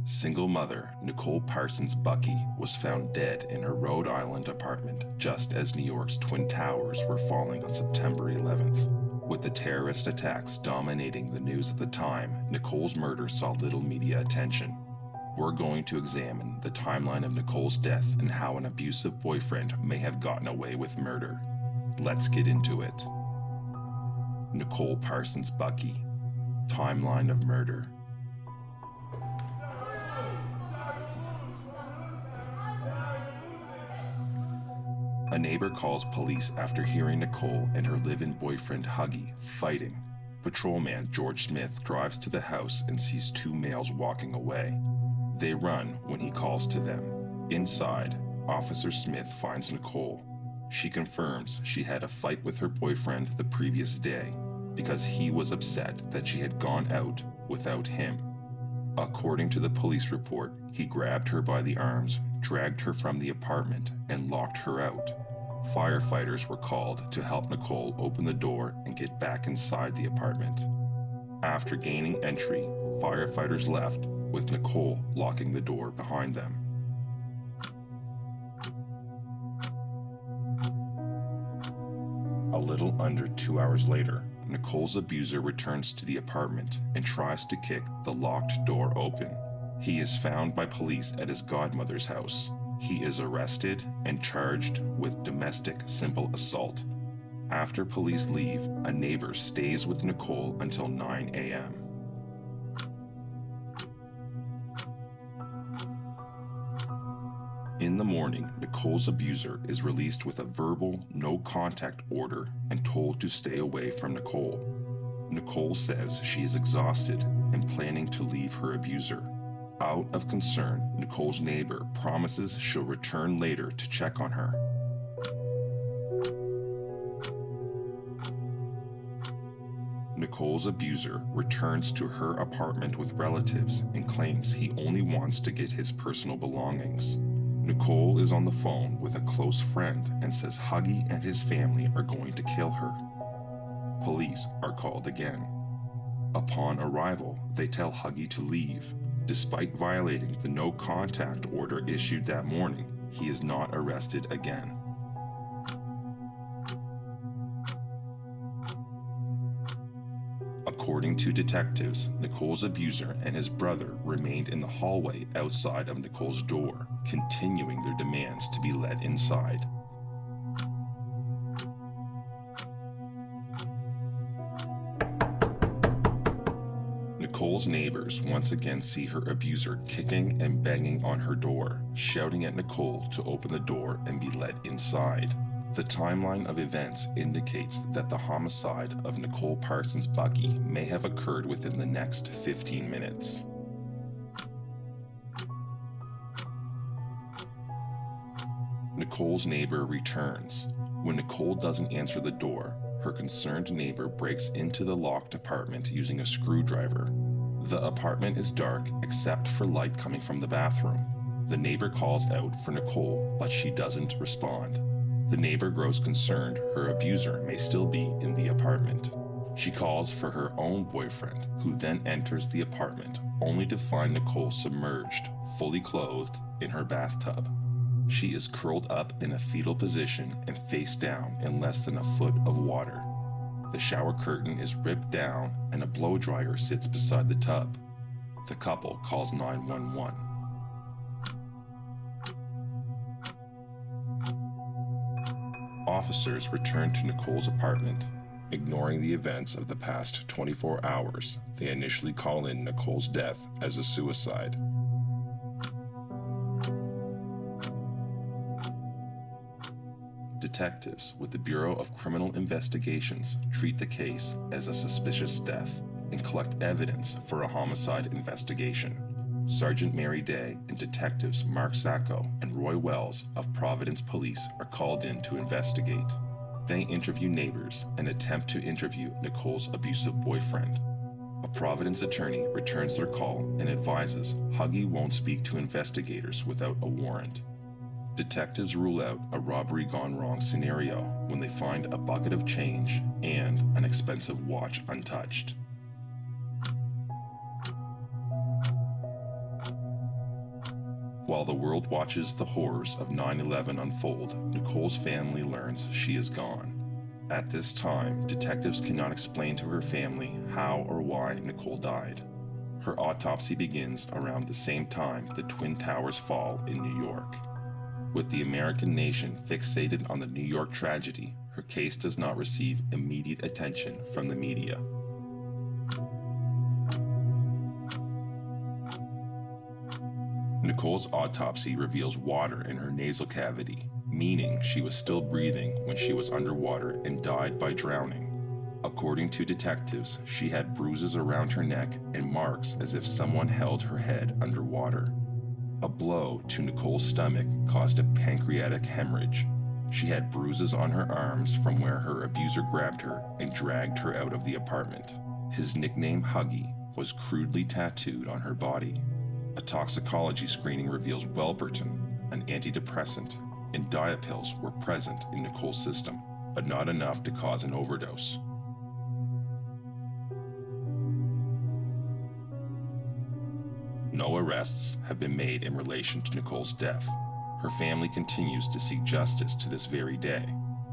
Single mother Nicole Parsons Bucki was found dead in her Rhode Island apartment just as New York's Twin Towers were falling on September 11th. With the terrorist attacks dominating the news at the time, Nicole's murder saw little media attention. We're going to examine the timeline of Nicole's death and how an abusive boyfriend may have gotten away with murder. Let's get into it. Nicole Parsons Bucki, timeline of murder. A neighbor calls police after hearing Nicole and her live-in boyfriend Huggy fighting. Patrolman George Smith drives to the house and sees two males walking away. They run when he calls to them. Inside, Officer Smith finds Nicole. She confirms she had a fight with her boyfriend the previous day because he was upset that she had gone out without him. According to the police report, he grabbed her by the arms, dragged her from the apartment, and locked her out. Firefighters were called to help Nicole open the door and get back inside the apartment. After gaining entry, firefighters left, with Nicole locking the door behind them. A little under 2 hours later, Nicole's abuser returns to the apartment and tries to kick the locked door open. He is found by police at his godmother's house. He is arrested and charged with domestic simple assault. After police leave, a neighbor stays with Nicole until 9 a.m. In the morning, Nicole's abuser is released with a verbal no-contact order and told to stay away from Nicole. Nicole says she is exhausted and planning to leave her abuser. Out of concern, Nicole's neighbor promises she'll return later to check on her. Nicole's abuser returns to her apartment with relatives and claims he only wants to get his personal belongings. Nicole is on the phone with a close friend and says Huggy and his family are going to kill her. Police are called again. Upon arrival, they tell Huggy to leave. Despite violating the no-contact order issued that morning, he is not arrested again. According to detectives, Nicole's abuser and his brother remained in the hallway outside of Nicole's door, continuing their demands to be let inside. Nicole's neighbors once again see her abuser kicking and banging on her door, shouting at Nicole to open the door and be let inside. The timeline of events indicates that the homicide of Nicole Parsons Bucki may have occurred within the next 15 minutes. Nicole's neighbor returns. When Nicole doesn't answer the door, her concerned neighbor breaks into the locked apartment using a screwdriver. The apartment is dark except for light coming from the bathroom. The neighbor calls out for Nicole, but she doesn't respond. The neighbor grows concerned her abuser may still be in the apartment. She calls for her own boyfriend, who then enters the apartment, only to find Nicole submerged, fully clothed, in her bathtub. She is curled up in a fetal position and face down in less than a foot of water. The shower curtain is ripped down and a blow dryer sits beside the tub. The couple calls 911. Officers return to Nicole's apartment. Ignoring the events of the past 24 hours, they initially call in Nicole's death as a suicide. Detectives with the Bureau of Criminal Investigations treat the case as a suspicious death and collect evidence for a homicide investigation. Sergeant Mary Day and detectives Mark Sacco and Roy Wells of Providence Police are called in to investigate. They interview neighbors and attempt to interview Nicole's abusive boyfriend. A Providence attorney returns their call and advises Huggy won't speak to investigators without a warrant. Detectives rule out a robbery gone wrong scenario when they find a bucket of change and an expensive watch untouched. While the world watches the horrors of 9/11 unfold, Nicole's family learns she is gone. At this time, detectives cannot explain to her family how or why Nicole died. Her autopsy begins around the same time the Twin Towers fall in New York. With the American nation fixated on the New York tragedy, her case does not receive immediate attention from the media. Nicole's autopsy reveals water in her nasal cavity, meaning she was still breathing when she was underwater and died by drowning. According to detectives, she had bruises around her neck and marks as if someone held her head underwater. A blow to Nicole's stomach caused a pancreatic hemorrhage. She had bruises on her arms from where her abuser grabbed her and dragged her out of the apartment. His nickname, Huggy, was crudely tattooed on her body. A toxicology screening reveals Welberton, an antidepressant, and diapills were present in Nicole's system, but not enough to cause an overdose. No arrests have been made in relation to Nicole's death. Her family continues to seek justice to this very day.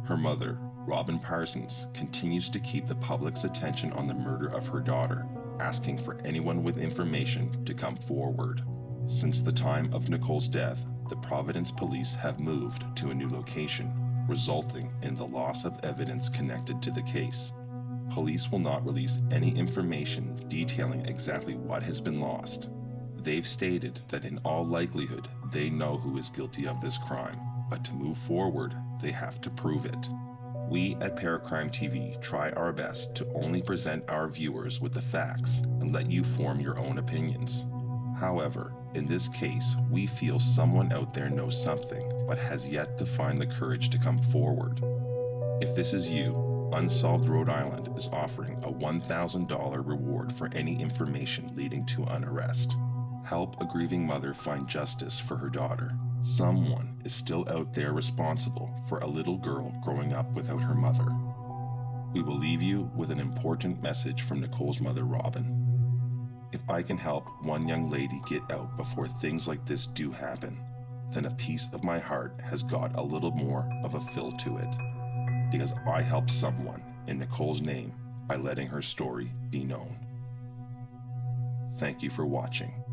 Her mother, Robin Parsons, continues to keep the public's attention on the murder of her daughter, asking for anyone with information to come forward. Since the time of Nicole's death, the Providence Police have moved to a new location, resulting in the loss of evidence connected to the case. Police will not release any information detailing exactly what has been lost. They've stated that in all likelihood, they know who is guilty of this crime, but to move forward, they have to prove it. We at ParaCrime TV try our best to only present our viewers with the facts and let you form your own opinions. However, in this case, we feel someone out there knows something but has yet to find the courage to come forward. If this is you, Unsolved Rhode Island is offering a $1,000 reward for any information leading to an arrest. Help a grieving mother find justice for her daughter. Someone is still out there responsible for a little girl growing up without her mother. We will leave you with an important message from Nicole's mother, Robin. If I can help one young lady get out before things like this do happen, then a piece of my heart has got a little more of a fill to it, because I helped someone in Nicole's name by letting her story be known. Thank you for watching.